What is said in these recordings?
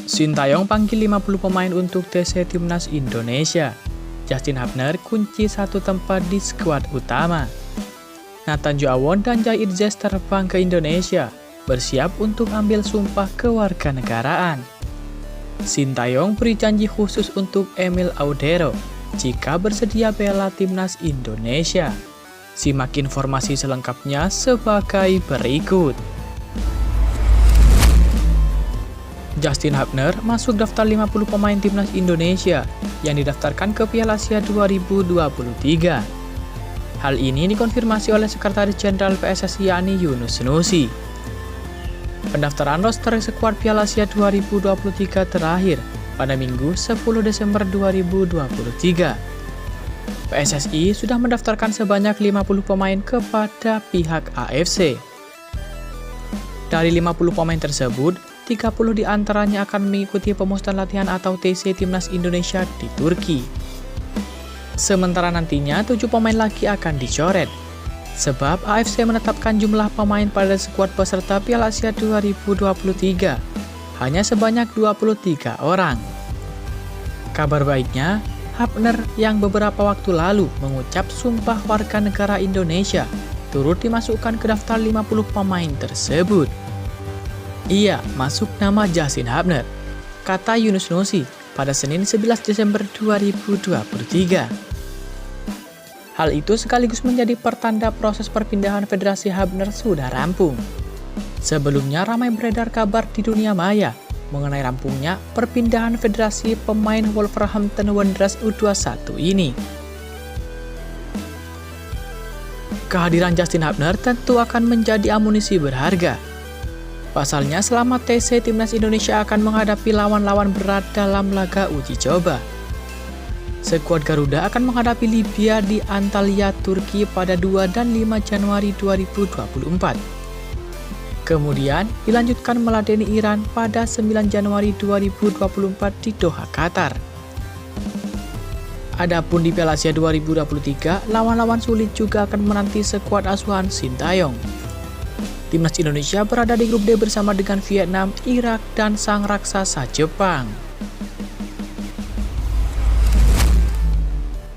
Sintayong panggil 50 pemain untuk TC Timnas Indonesia. Justin Hubner kunci satu tempat di skuad utama. Nathan Joawon dan Jai Idzes terbang ke Indonesia, bersiap untuk ambil sumpah kewarganegaraan. Sintayong beri janji khusus untuk Emil Audero jika bersedia bela Timnas Indonesia. Simak informasi selengkapnya sebagai berikut. Justin Hubner masuk daftar 50 pemain Timnas Indonesia yang didaftarkan ke Piala Asia 2023. Hal ini dikonfirmasi oleh Sekretaris Jenderal PSSI yakni Yunus Nusi. Pendaftaran roster skuad Piala Asia 2023 terakhir pada Minggu 10 Desember 2023. PSSI sudah mendaftarkan sebanyak 50 pemain kepada pihak AFC. Dari 50 pemain tersebut, 30 diantaranya akan mengikuti pemusatan latihan atau TC Timnas Indonesia di Turki. Sementara nantinya 7 pemain lagi akan dicoret, sebab AFC menetapkan jumlah pemain pada skuad peserta Piala Asia 2023 hanya sebanyak 23 orang. Kabar baiknya, Hubner yang beberapa waktu lalu mengucap sumpah warga negara Indonesia turut dimasukkan ke daftar 50 pemain tersebut. Iya, masuk nama Justin Hubner, kata Yunus Nusi pada Senin 11 Desember 2023. Hal itu sekaligus menjadi pertanda proses perpindahan Federasi Hubner sudah rampung. Sebelumnya ramai beredar kabar di dunia maya mengenai rampungnya perpindahan Federasi pemain Wolverhampton Wanderers U21 ini. Kehadiran Justin Hubner tentu akan menjadi amunisi berharga. Pasalnya selama TC Timnas Indonesia akan menghadapi lawan-lawan berat dalam laga uji coba. Skuad Garuda akan menghadapi Libya di Antalya, Turki pada 2 dan 5 Januari 2024. Kemudian dilanjutkan meladeni Iran pada 9 Januari 2024 di Doha, Qatar. Adapun di Piala Asia 2023, lawan-lawan sulit juga akan menanti skuad asuhan Sintayong. Timnas Indonesia berada di grup D bersama dengan Vietnam, Irak, dan sang raksasa Jepang.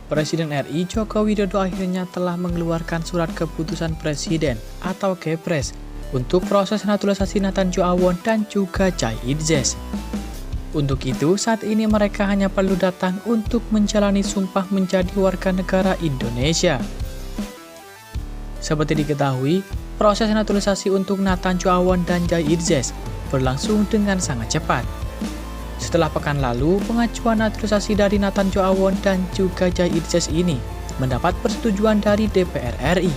Presiden RI Joko Widodo akhirnya telah mengeluarkan surat keputusan Presiden atau Kepres untuk proses naturalisasi Nathan Joawon dan juga Jai Idzes. Untuk itu, saat ini mereka hanya perlu datang untuk menjalani sumpah menjadi warga negara Indonesia. Seperti diketahui, proses naturalisasi untuk Nathan Joawon dan Jai Idzes berlangsung dengan sangat cepat. Setelah pekan lalu, pengajuan naturalisasi dari Nathan Joawon dan juga Jai Idzes ini mendapat persetujuan dari DPR RI.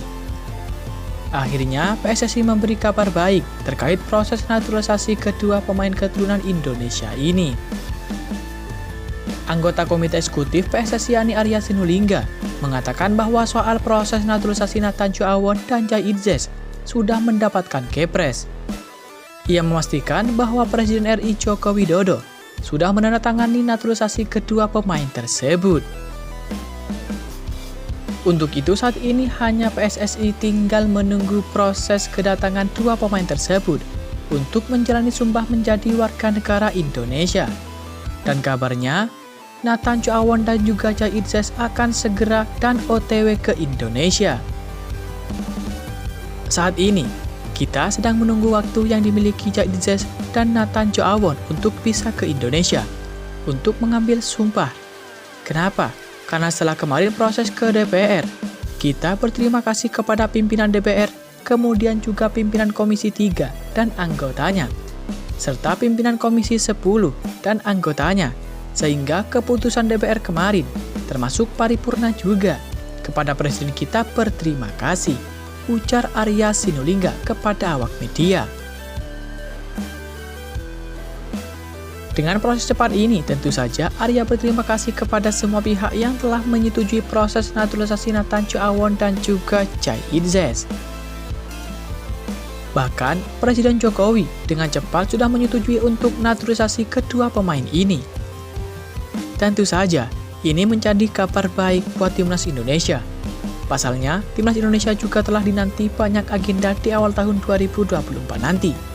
Akhirnya, PSSI memberi kabar baik terkait proses naturalisasi kedua pemain keturunan Indonesia ini. Anggota Komite Eksekutif PSSI yakni Arya Sinulinga mengatakan bahwa soal proses naturalisasi Nathan Joawon dan Jai Idzes sudah mendapatkan Kepres. Ia memastikan bahwa Presiden RI Joko Widodo sudah menandatangani naturalisasi kedua pemain tersebut. Untuk itu saat ini hanya PSSI tinggal menunggu proses kedatangan dua pemain tersebut untuk menjalani sumpah menjadi warga negara Indonesia. Dan kabarnya, Nathan Joawon dan juga Jai Idzes akan segera dan OTW ke Indonesia. Saat ini, kita sedang menunggu waktu yang dimiliki Jai Idzes dan Nathan Joawon untuk bisa ke Indonesia untuk mengambil sumpah. Kenapa? Karena setelah kemarin proses ke DPR, kita berterima kasih kepada pimpinan DPR, kemudian juga pimpinan Komisi 3 dan anggotanya, serta pimpinan Komisi 10 dan anggotanya, sehingga keputusan DPR kemarin, termasuk paripurna juga, kepada Presiden kita berterima kasih, ujar Arya Sinulinga kepada awak media. Dengan proses cepat ini, tentu saja Arya berterima kasih kepada semua pihak yang telah menyetujui proses naturalisasi Nathan Joawon dan juga Jai Idzes. Bahkan, Presiden Jokowi dengan cepat sudah menyetujui untuk naturalisasi kedua pemain ini. Tentu saja, ini menjadi kabar baik buat Timnas Indonesia. Pasalnya, Timnas Indonesia juga telah dinanti banyak agenda di awal tahun 2024 nanti.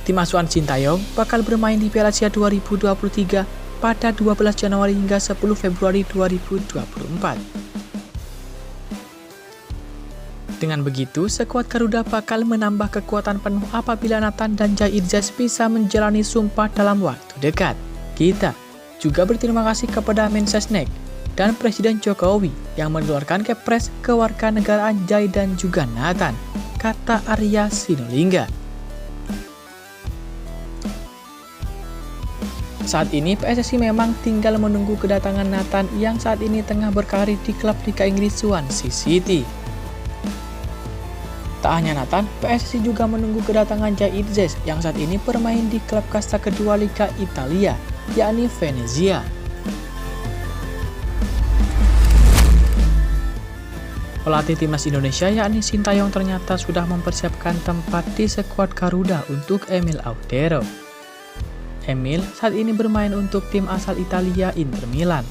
Tim asuhan Sintayong bakal bermain di Piala Asia 2023 pada 12 Januari hingga 10 Februari 2024. Dengan begitu, skuad Garuda bakal menambah kekuatan penuh apabila Nathan dan Jai Idzes bisa menjalani sumpah dalam waktu dekat. Kita juga berterima kasih kepada Mensesnek dan Presiden Jokowi yang mengeluarkan kepres kewarganegaraan Jai dan juga Nathan, kata Arya Sinulinga. Saat ini PSSI memang tinggal menunggu kedatangan Nathan yang saat ini tengah berkarir di klub Liga Inggris Swansea City. Tak hanya Nathan, PSSI juga menunggu kedatangan Jai Idzes yang saat ini bermain di klub kasta kedua Liga Italia, yakni Venezia. Pelatih timnas Indonesia yakni Sintayong ternyata sudah mempersiapkan tempat di skuad Garuda untuk Emil Audero. Emil saat ini bermain untuk tim asal Italia Inter Milan.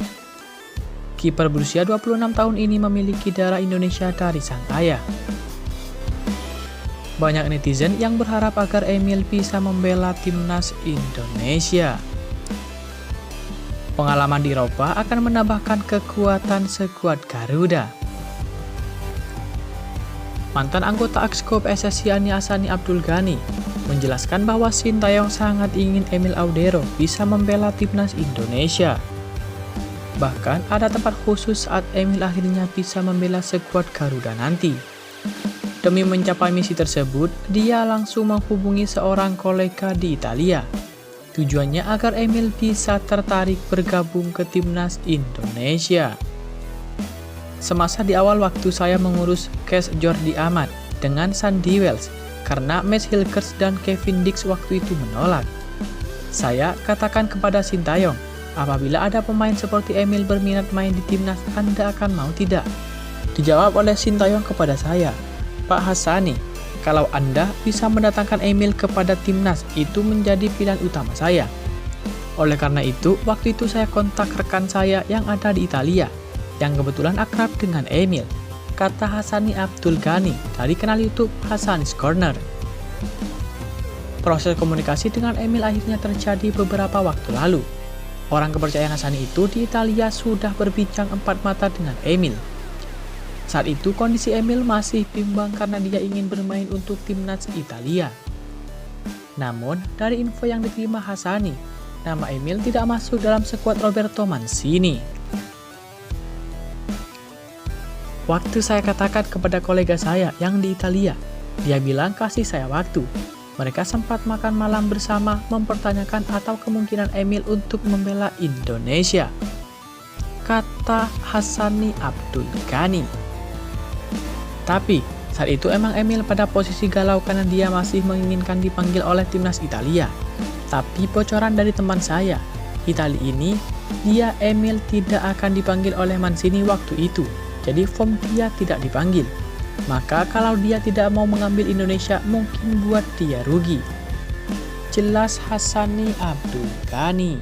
Kiper berusia 26 tahun ini memiliki darah Indonesia dari sang ayah. Banyak netizen yang berharap agar Emil bisa membela timnas Indonesia. Pengalaman di Eropa akan menambahkan kekuatan skuad Garuda. Mantan anggota Exco PSSI Yani Hassani Abdul Ghani menjelaskan bahwa Sintayong sangat ingin Emil Audero bisa membela timnas Indonesia. Bahkan ada tempat khusus saat Emil akhirnya bisa membela skuad Garuda nanti. Demi mencapai misi tersebut, dia langsung menghubungi seorang kolega di Italia. Tujuannya agar Emil bisa tertarik bergabung ke timnas Indonesia. Semasa di awal waktu saya mengurus case Jordi Amat dengan Sandy Wells, karena Mads Hilgers dan Kevin Dix waktu itu menolak. Saya katakan kepada Sintayong, apabila ada pemain seperti Emil berminat main di timnas, Anda akan mau tidak? Dijawab oleh Sintayong kepada saya, Pak Hassani, kalau Anda bisa mendatangkan Emil kepada timnas, itu menjadi pilihan utama saya. Oleh karena itu, waktu itu saya kontak rekan saya yang ada di Italia, yang kebetulan akrab dengan Emil, kata Hassani Abdul Ghani dari kanal YouTube Hassani's Corner. Proses komunikasi dengan Emil akhirnya terjadi beberapa waktu lalu. Orang kepercayaan Hassani itu di Italia sudah berbincang empat mata dengan Emil. Saat itu kondisi Emil masih bimbang karena dia ingin bermain untuk timnas Italia. Namun dari info yang diterima Hassani, nama Emil tidak masuk dalam skuad Roberto Mancini. Waktu saya katakan kepada kolega saya yang di Italia, dia bilang kasih saya waktu. Mereka sempat makan malam bersama mempertanyakan atau kemungkinan Emil untuk membela Indonesia, kata Hassani Abdul Ghani. Tapi saat itu emang Emil pada posisi galau karena dia masih menginginkan dipanggil oleh timnas Italia. Tapi bocoran dari teman saya, Italia ini, dia Emil tidak akan dipanggil oleh Mancini waktu itu. Jadi form dia tidak dipanggil. Maka kalau dia tidak mau mengambil Indonesia mungkin buat dia rugi. Jelas Hassani Abdul Ghani.